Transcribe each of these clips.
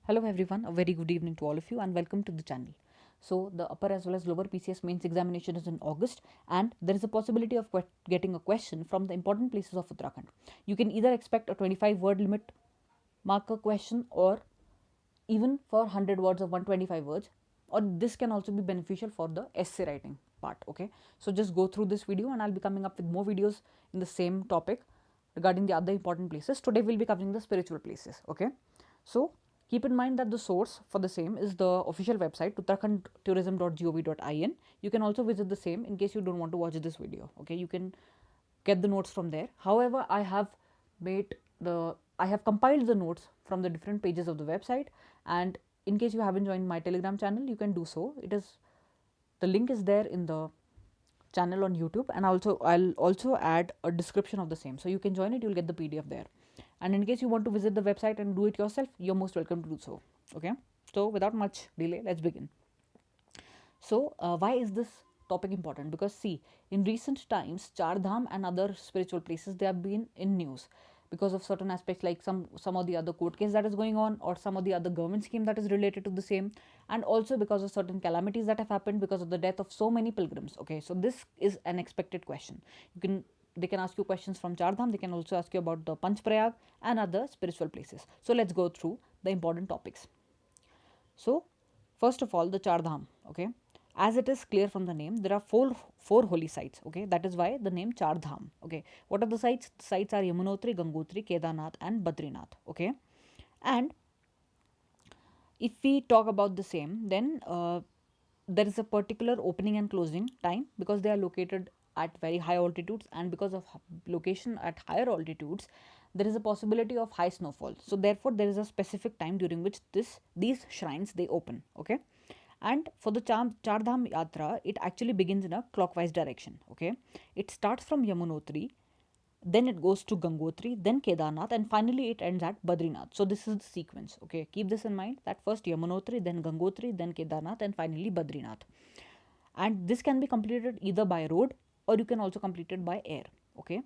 Hello everyone, a very good evening to all of you and welcome to the channel. So the upper as well as lower PCS mains examination is in August and there is a possibility of getting a question from the important places of Uttarakhand. You can either expect a 25 word limit marker question or even for 100 words or 125 words, or this can also be beneficial for the essay writing part. Okay, so just go through this video and I'll be coming up with more videos in the same topic regarding the other important places. Today we'll be covering the spiritual places. Okay, so keep in mind that the source for the same is the official website uttarakhandtourism.gov.in. You can also visit the same in case you don't want to watch this video. Okay, you can get the notes from there. However, I have compiled the notes from the different pages of the website, and in case you haven't joined my Telegram channel, you can do so. The link is there in the channel on YouTube, and I'll also add a description of the same, so you can join it. You'll get the PDF there. And in case you want to visit the website and do it yourself, you're most welcome to do so. Okay, so without much delay, let's begin. So, why is this topic important? Because see, in recent times, Chardham and other spiritual places, they have been in news because of certain aspects, like some of the other court case that is going on, or some of the other government scheme that is related to the same, and also because of certain calamities that have happened because of the death of so many pilgrims. Okay, so this is an expected question. They can ask you questions from Chardham. They can also ask you about the Panch Prayaga and other spiritual places. So let's go through the important topics. So, first of all, the Chardham. Okay, as it is clear from the name, there are four holy sites. Okay, that is why the name Chardham. Okay, what are the sites? The sites are Yamunotri, Gangotri, Kedarnath, and Badrinath. Okay, and if we talk about the same, then there is a particular opening and closing time because they are located at very high altitudes, and because of location at higher altitudes, there is a possibility of high snowfall. So therefore, there is a specific time during which these shrines they open. Okay, and for the Chardham Yatra, it actually begins in a clockwise direction. Okay, it starts from Yamunotri, then it goes to Gangotri, then Kedarnath, and finally it ends at Badrinath. So this is the sequence. Okay, keep this in mind that first Yamunotri, then Gangotri, then Kedarnath, and finally Badrinath. And this can be completed either by road or you can also complete it by air. Okay,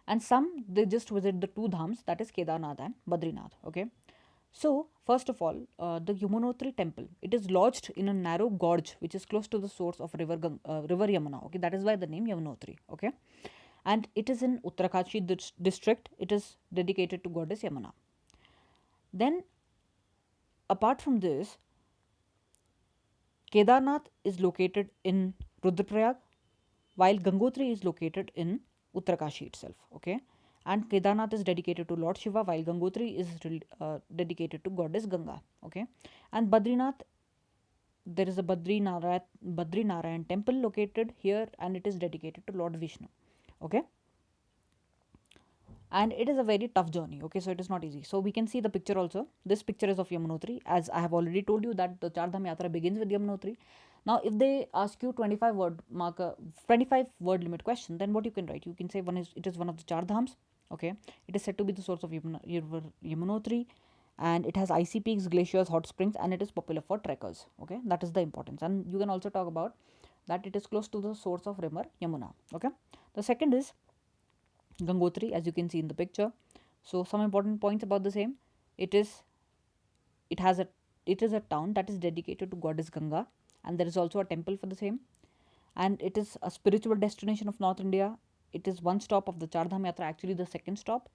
and some they just visit the two dhams, that is Kedarnath and Badrinath. Okay, so first of all, the Yamunotri temple, it is lodged in a narrow gorge which is close to the source of river Yamuna. Okay, that is why the name Yamunotri. Okay, and it is in Uttarakhand district. It is dedicated to goddess Yamuna. Then, apart from this, Kedarnath is located in Rudraprayag, while Gangotri is located in Uttarakashi itself. Okay, and Kedarnath is dedicated to Lord Shiva, while Gangotri is dedicated to goddess Ganga. Okay, and Badrinath, there is a Badri Narayan temple located here, and it is dedicated to Lord Vishnu. Okay, and it is a very tough journey. Okay, so it is not easy. So we can see the picture also. This picture is of Yamunotri, as I have already told you that the Chardham Yatra begins with Yamunotri. Now if they ask you 25 word limit question, then what you can write? You can say it is one of the Chardhams. Okay, it is said to be the source of Yamunotri, and it has icy peaks, glaciers, hot springs, and it is popular for trekkers. Okay, that is the importance. And you can also talk about that it is close to the source of river Yamuna. Okay, the second is Gangotri, as you can see in the picture. So some important points about the same. It is it has a it is a town that is dedicated to goddess Ganga, and there is also a temple for the same. And it is a spiritual destination of North India. It is one stop of the Chardham Yatra, actually the second stop.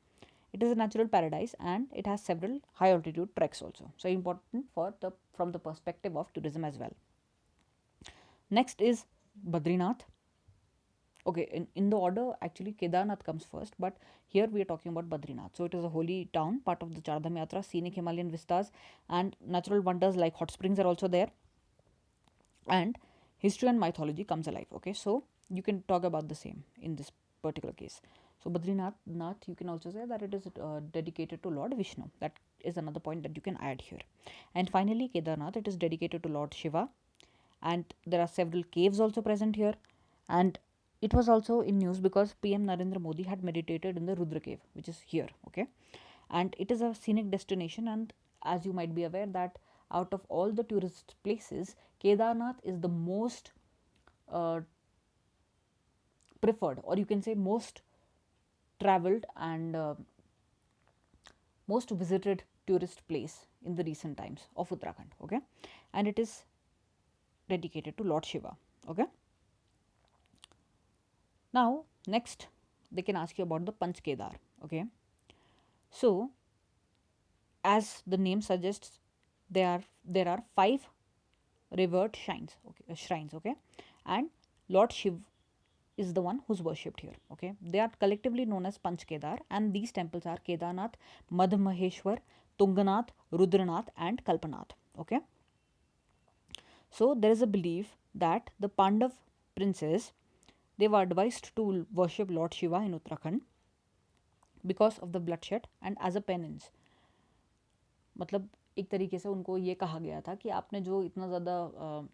It is a natural paradise, and it has several high altitude treks also. So important for the from the perspective of tourism as well. Next is Badrinath. Okay, in the order, actually Kedarnath comes first, but here we are talking about Badrinath. So it is a holy town, part of the Chardham Yatra. Scenic Himalayan vistas and natural wonders like hot springs are also there, and history and mythology comes alive. Okay, so you can talk about the same in this particular case. So Badrinath, you can also say that it is dedicated to Lord Vishnu. That is another point that you can add here. And finally, Kedarnath, it is dedicated to Lord Shiva, and there are several caves also present here. And it was also in news because PM Narendra Modi had meditated in the Rudra cave, which is here. Okay, and it is a scenic destination, and as you might be aware that out of all the tourist places, Kedarnath is the most uh, preferred, or you can say most traveled and most visited tourist place in the recent times of Uttarakhand. Okay, and it is dedicated to Lord Shiva. Okay, now next they can ask you about the Panch Kedar. Okay, so as the name suggests, there are five revered shrines. Okay, and Lord Shiv is the one who's worshipped here. Okay, they are collectively known as Panch Kedar, and these temples are Kedarnath, Madhmaheshwar, Tunganath, Rudranath, and Kalpanath. Okay, so there is a belief that the Pandav princes, they were advised to worship Lord Shiva in Uttarakhand because of the bloodshed and as a penance. मतलब एक तरीके से उनको ये कहा गया था कि आपने जो इतना ज़्यादा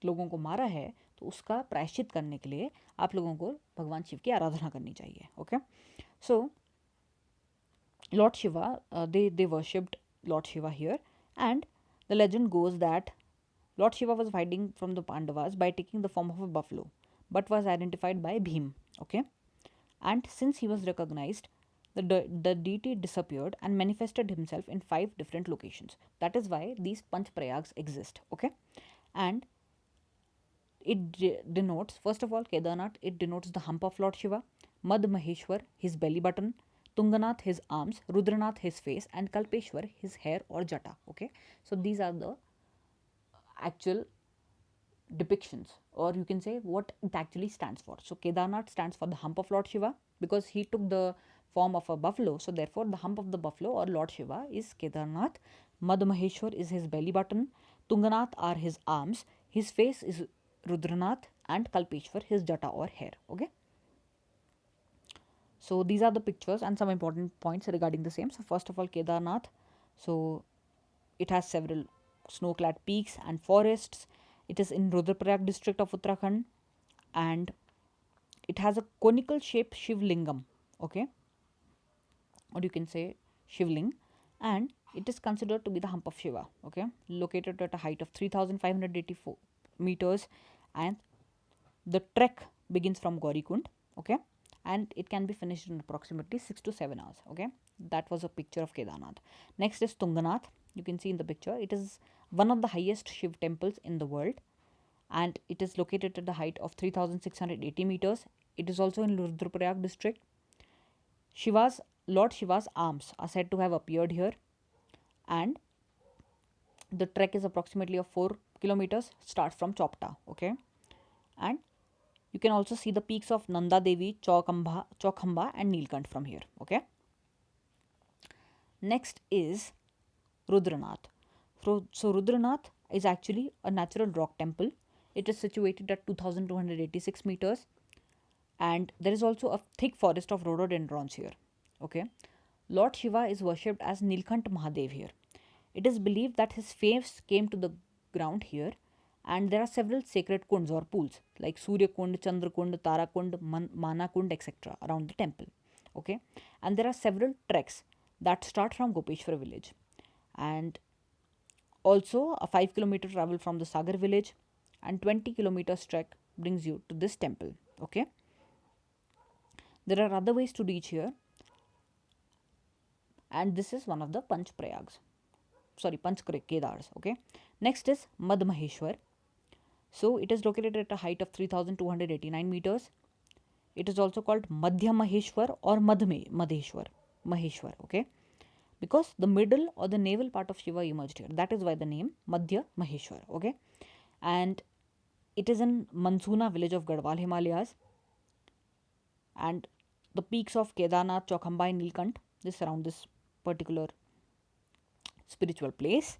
लोगों को मारा है तो उसका प्रायश्चित करने के लिए आप लोगों को भगवान शिव की आराधना करनी चाहिए. Okay, so Lord Shiva, they worshipped Lord Shiva here, and the legend goes that Lord Shiva was fighting from the Pandavas by taking the form of a buffalo, but was identified by Bhim. Okay, and since he was recognized, the deity disappeared and manifested himself in 5 different locations. That is why these Panch Prayags exist. Okay, and it denotes, first of all, Kedarnath, it denotes the hump of Lord Shiva, Mad Maheshwar, his belly button, Tunganath, his arms, Rudranath, his face, and Kalpeshwar, his hair or jata. Okay, so these are the actual depictions, or you can say what it actually stands for. So Kedarnath stands for the hump of Lord Shiva because he took the form of a buffalo. So therefore, the hump of the buffalo or Lord Shiva is Kedarnath. Madhmaheshwar is his belly button. Tunganath are his arms. His face is Rudranath, and Kalpeshwar his jata or hair. Okay. So these are the pictures and some important points regarding the same. So first of all, Kedarnath. So it has several snow-clad peaks and forests. It is in Rudraprayag district of Uttarakhand, and it has a conical shaped Shivlingam. Okay, or you can say Shivling, and it is considered to be the hump of Shiva. Okay, located at a height of 3,584 meters, and the trek begins from Gaurikund. Okay, and it can be finished in approximately 6 to 7 hours. Okay, that was a picture of Kedarnath. Next is Tunganath. You can see in the picture, it is one of the highest Shiv temples in the world, and it is located at the height of 3,680 meters. It is also in Rudraprayag district. Lord Shiva's arms are said to have appeared here, and the trek is approximately of 4 kilometers, starts from Chopta. Okay, and you can also see the peaks of Nanda Devi, Chokhamba, and Nilkant from here. Okay, next is Rudranath. So Rudranath is actually a natural rock temple. It is situated at 2,286 meters, and there is also a thick forest of rhododendrons here. Okay, Lord Shiva is worshipped as Nilkant Mahadev here. It is believed that his face came to the ground here, and there are several sacred kunds or pools like Surya Kund, Chandra Kund, Tara Kund, Mana Kund, etc. around the temple. Okay, and there are several treks that start from Gopeshwar village, and also a 5 kilometer travel from the Sagar village, and 20 kilometers trek brings you to this temple. Okay, there are other ways to reach here, and this is one of the Panch Kedars. Okay, next is Madhmaheshwar. So it is located at a height of 3,289 meters. It is also called Madhya Maheshwar or Maheshwar. Okay, because the middle or the navel part of Shiva emerged here. That is why the name Madhya Maheshwar. Okay, and it is in Mansuna village of Garhwal Himalayas, and the peaks of Kedarnath, Chokhamba, and Nilkant, they surround this particular spiritual place.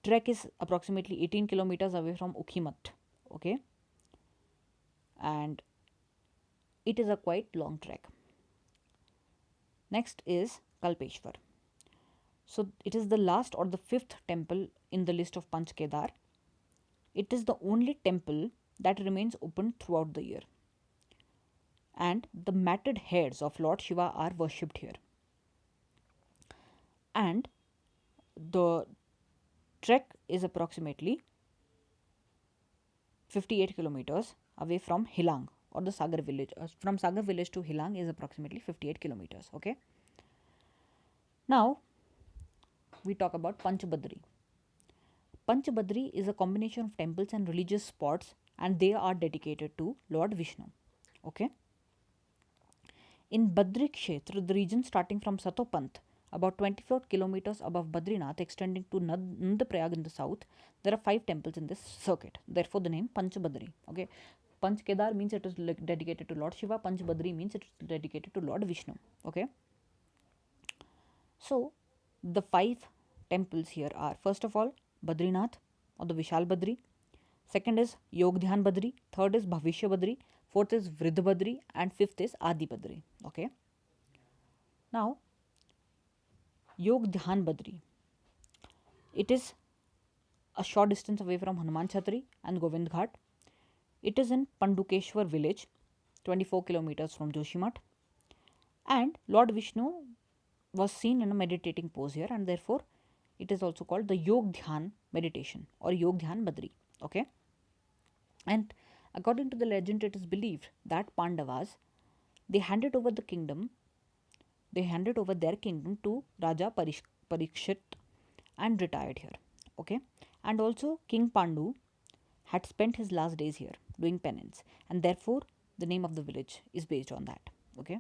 Trek is approximately 18 kilometers away from Ukhimat. Okay, and it is a quite long trek. Next is Kalpeshwar. So it is the last or the 5th temple in the list of Panch Kedar. It is the only temple that remains open throughout the year, and the matted hairs of Lord Shiva are worshipped here. And the trek is approximately 58 kilometers away from Hilang or the Sagar village. From Sagar village to Hilang is approximately 58 kilometers. Okay, Now we talk about Panch Badri. Panch Badri is a combination of temples and religious spots, and they are dedicated to Lord Vishnu. Okay. In Badri Kshetra, the region starting from Satopant, about 24 kilometers above Badrinath, extending to Nandaprayag in the south, there are 5 temples in this circuit. Therefore, the name Panch Badri. Okay, Panch Kedar means it is dedicated to Lord Shiva. Panch Badri means it is dedicated to Lord Vishnu. Okay, so the 5 temples here are, first of all, Badrinath or the Vishal Badri. Second is Yogdhyan Badri. Third is Bhavishya Badri. Fourth is Vridha Badri, and fifth is Adi Badri. Okay. Now, Yogdhyan Badri. It is a short distance away from Hanuman Chhatri and Govind Ghat. It is in Pandukeshwar village, 24 kilometers from Joshimath. And Lord Vishnu was seen in a meditating pose here, and therefore it is also called the Yog Dhyan meditation or Yog Dhyan Badri. Okay. And according to the legend, it is believed that Pandavas, they handed over the kingdom, they handed over their kingdom to Raja Parikshit and retired here. Okay. And also King Pandu had spent his last days here doing penance, and therefore the name of the village is based on that. Okay.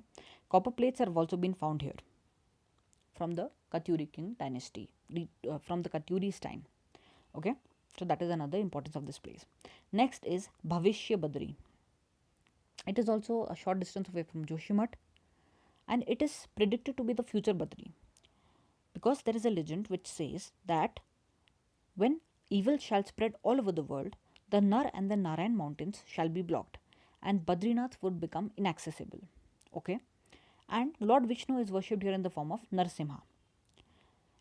Copper plates have also been found here from the Katyuri king dynasty, from the Katyuri's time. Okay. So that is another importance of this place. Next is Bhavishya Badri. It is also a short distance away from Joshimath, and it is predicted to be the future Badri, because there is a legend which says that when evil shall spread all over the world, the Nar and the Narayan mountains shall be blocked, and Badrinath would become inaccessible. Okay, and Lord Vishnu is worshipped here in the form of Narsimha,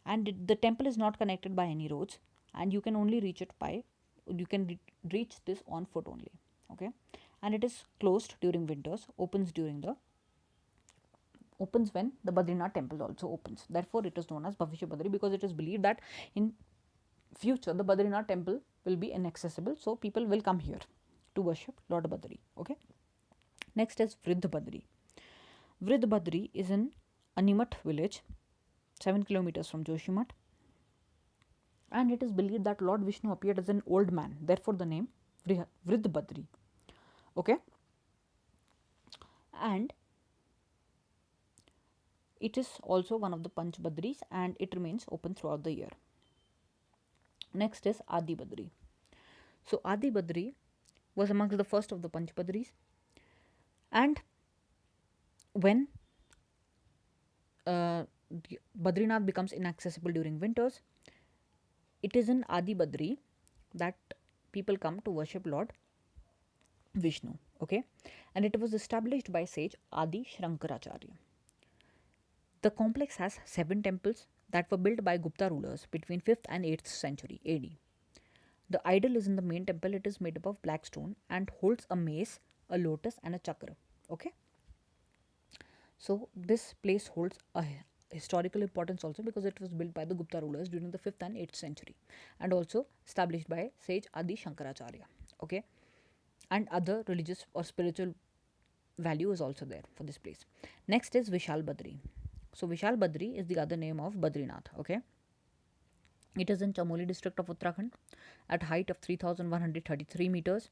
and the temple is not connected by any roads, and you can only reach it by reach this on foot only. Okay, and it is closed during winters, opens when the Badrinath temple also opens. Therefore, it is known as Bhavishya Badri, because it is believed that in future the Badrinath temple will be inaccessible, so people will come here to worship Lord Badri. Okay. Next is Vridh Badri. Vridh Badri is in Animat village, 7 kilometers from Joshimath, and it is believed that Lord Vishnu appeared as an old man. Therefore, the name Vridh Badri. Okay, and it is also one of the Panch Badris, and it remains open throughout the year. Next is Adi Badri. So Adi Badri was amongst the first of the Panch Badris, and when Badrinath becomes inaccessible during winters, it is in Adi Badri that people come to worship Lord Vishnu. Okay, and it was established by sage Adi Shankaracharya. The complex has 7 temples that were built by Gupta rulers between 5th and 8th century AD. The idol is in the main temple. It is made up of black stone and holds a mace, a lotus, and a chakra. Okay. So this place holds a historical importance also, because it was built by the Gupta rulers during the 5th and 8th century, and also established by sage Adi Shankaracharya. Okay, and other religious or spiritual value is also there for this place. Next is Vishal Badri. So Vishal Badri is the other name of Badrinath. Okay, it is in Chamoli district of Uttarakhand at height of 3133 meters,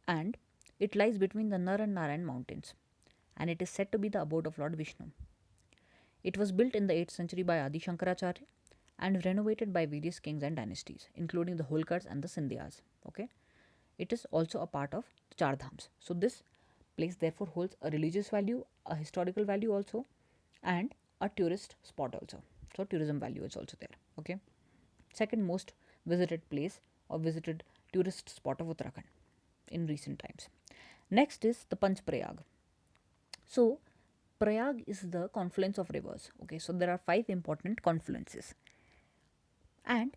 and it lies between the Nar and Narayan mountains, and it is said to be the abode of Lord Vishnu. It was built in the 8th century by Adi Shankaracharya and renovated by various kings and dynasties, including the Holkars and the Scindias. Okay, it is also a part of the Chardhams. So this place therefore holds a religious value, a historical value also, and a tourist spot also. So tourism value is also there. Okay, second most visited place or visited tourist spot of Uttarakhand in recent times. Next is the Panch Prayaga. So Prayag is the confluence of rivers. Okay, so there are 5 important confluences, and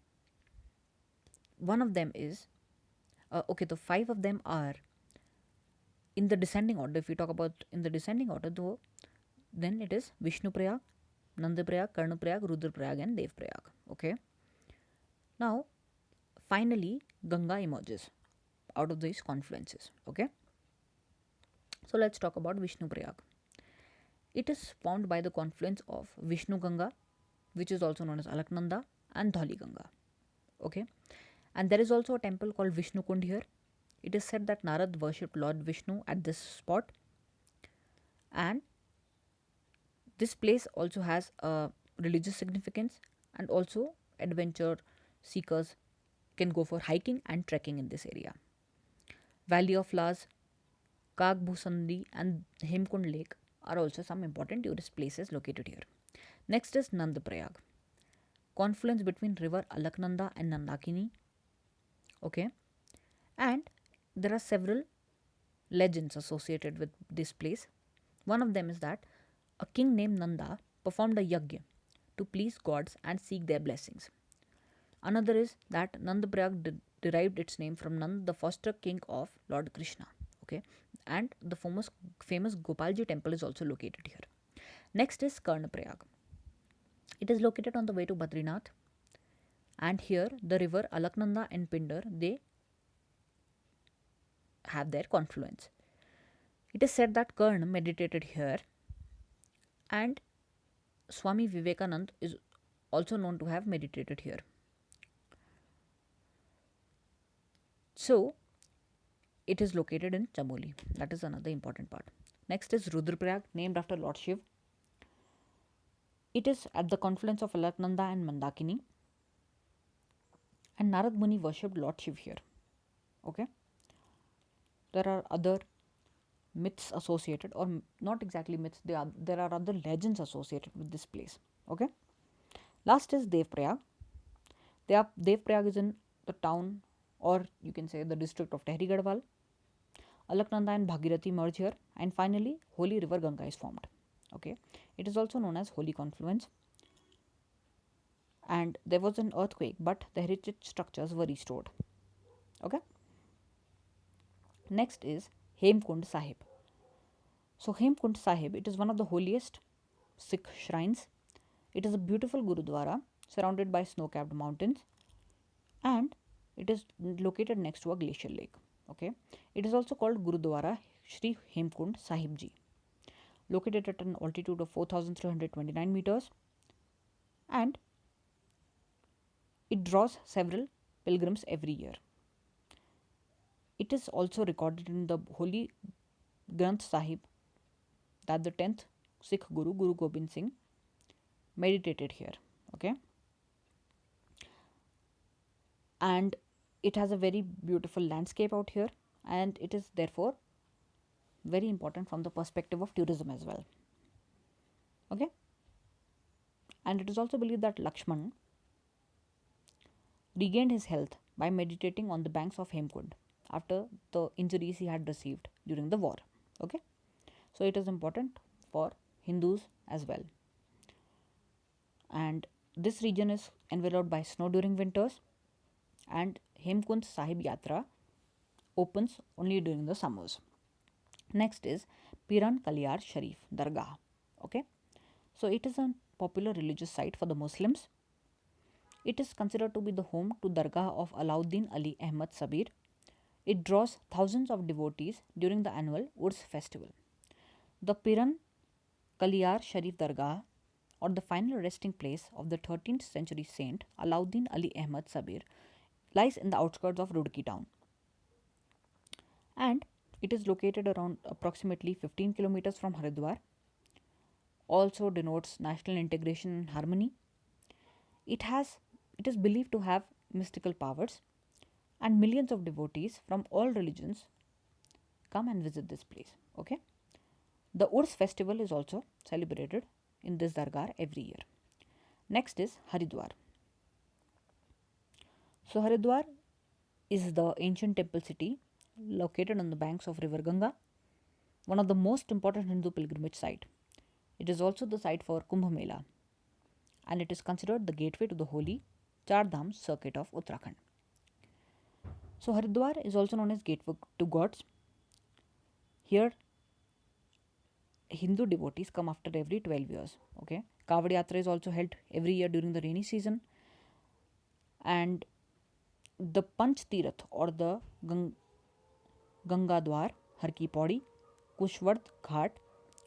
one of them is the 5 of them are in the descending order. If we talk about in the descending order, though, then it is Vishnu Prayag, Nanda Prayag, Karna Prayag, Rudra Prayag, and Dev Prayag. Okay, now finally Ganga emerges out of these confluences. Okay, so let's talk about Vishnu Prayag. It is formed by the confluence of Vishnu Ganga, which is also known as Alaknanda, and Dhali Ganga. Okay, and there is also a temple called Vishnu Kund here. It is said that Narad worshipped Lord Vishnu at this spot, and this place also has a religious significance, and also adventure seekers can go for hiking and trekking in this area. Valley of Flowers, Kagbhusandi, and Hemkund Lake are also some important tourist places located here. Next is Nandprayag, confluence between river Alaknanda and Nandakini. Okay, and there are several legends associated with this place. One of them is that a king named Nanda performed a yajna to please gods and seek their blessings. Another is that Nandaprayag derived its name from Nand, the foster king of Lord Krishna. Okay, and the famous Gopalji temple is also located here. Next is Karnaprayag. It is located on the way to Badrinath, and here the river Alaknanda and Pindar, they have their confluence. It is said that Karna meditated here, and Swami Vivekanand is also known to have meditated here. So, it is located in Chamoli. That is another important part. Next is Rudraprayag, named after Lord Shiv. It is at the confluence of Alaknanda and Mandakini, and Narad Muni worshipped Lord Shiv here. Okay, there are other myths associated, or not exactly myths, there are other legends associated with this place. Okay, last is Devprayag. Devprayag is in the town, or you can say the district of Tehri Garhwal. Alaknanda and Bhagirathi merge here, and finally Holy River Ganga is formed. Okay, it is also known as Holy Confluence, and there was an earthquake, but the heritage structures were restored. Okay, next is Hemkund Sahib. So Hemkund Sahib, it is one of the holiest Sikh shrines. It is a beautiful Gurudwara surrounded by snow-capped mountains, and it is located next to a glacial lake. Okay, it is also called Gurudwara Shri Hemkund Sahib Ji, located at an altitude of 4,329 meters, and it draws several pilgrims every year. It is also recorded in the Holy Granth Sahib that the 10th Sikh Guru, Guru Gobind Singh, meditated here. Okay, and it has a very beautiful landscape out here, and it is therefore very important from the perspective of tourism as well. Okay, and it is also believed that Lakshman regained his health by meditating on the banks of Hemkund after the injuries he had received during the war. Okay, so it is important for Hindus as well, and this region is enveloped by snow during winters, and Hemkund Sahib Yatra opens only during the summers. Next is Piran Kaliyar Sharif Dargah. Okay, so it is a popular religious site for the Muslims. It is considered to be the home to Dargah of Alauddin Ali Ahmad Sabir. It draws thousands of devotees during the annual Urs festival. The Piran Kaliyar Sharif Dargah, or the final resting place of the 13th century saint Alauddin Ali Ahmad Sabir, lies in the outskirts of Roorkee town, and it is located around approximately 15 kilometers from Haridwar. Also denotes national integration and harmony. It is believed to have mystical powers, and millions of devotees from all religions come and visit this place. Okay, the Urs festival is also celebrated in this dargah every year. Next is Haridwar. So Haridwar is the ancient temple city located on the banks of river Ganga, one of the most important Hindu pilgrimage site. It is also the site for Kumbh Mela, and it is considered the gateway to the holy Chardham circuit of Uttarakhand. So Haridwar is also known as gateway to gods. Here Hindu devotees come after every 12 years. Okay, Kavad Yatra is also held every year during the rainy season, and the Panch Tirath, or the Ganga Dwar, Har Ki Paudi, Kushvardh Ghat,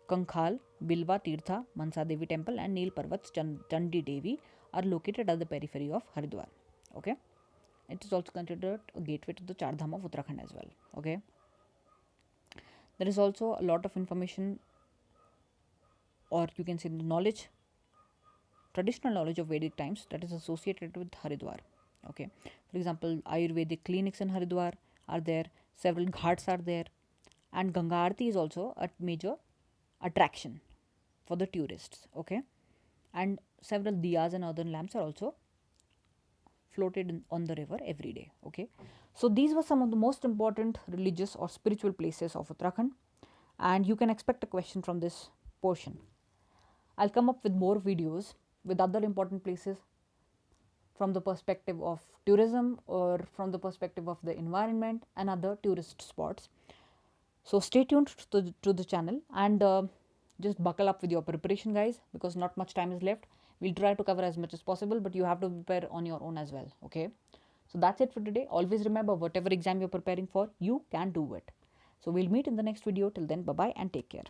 Kankhal, Bilva Tirtha, Mansa Devi Temple, and Neel Parvat's Chandi Devi are located at the periphery of Haridwar. Okay, it is also considered a gateway to the Chardham of Uttarakhand as well. Okay, there is also a lot of information, or you can say the knowledge, traditional knowledge of Vedic times that is associated with Haridwar. Okay, for example, Ayurvedic clinics in Haridwar are there, several ghats are there, and Ganga Aarti is also a major attraction for the tourists. Okay, and several diyas and other lamps are also floated on the river every day. Okay, so these were some of the most important religious or spiritual places of Uttarakhand, and you can expect a question from this portion. I'll come up with more videos with other important places from the perspective of tourism or from the perspective of the environment and other tourist spots. So stay tuned to the channel, and just buckle up with your preparation, guys, because not much time is left. We'll try to cover as much as possible, but you have to prepare on your own as well. Okay, so that's it for today. Always remember, whatever exam you're preparing for, you can do it. So we'll meet in the next video. Till then, bye bye and take care.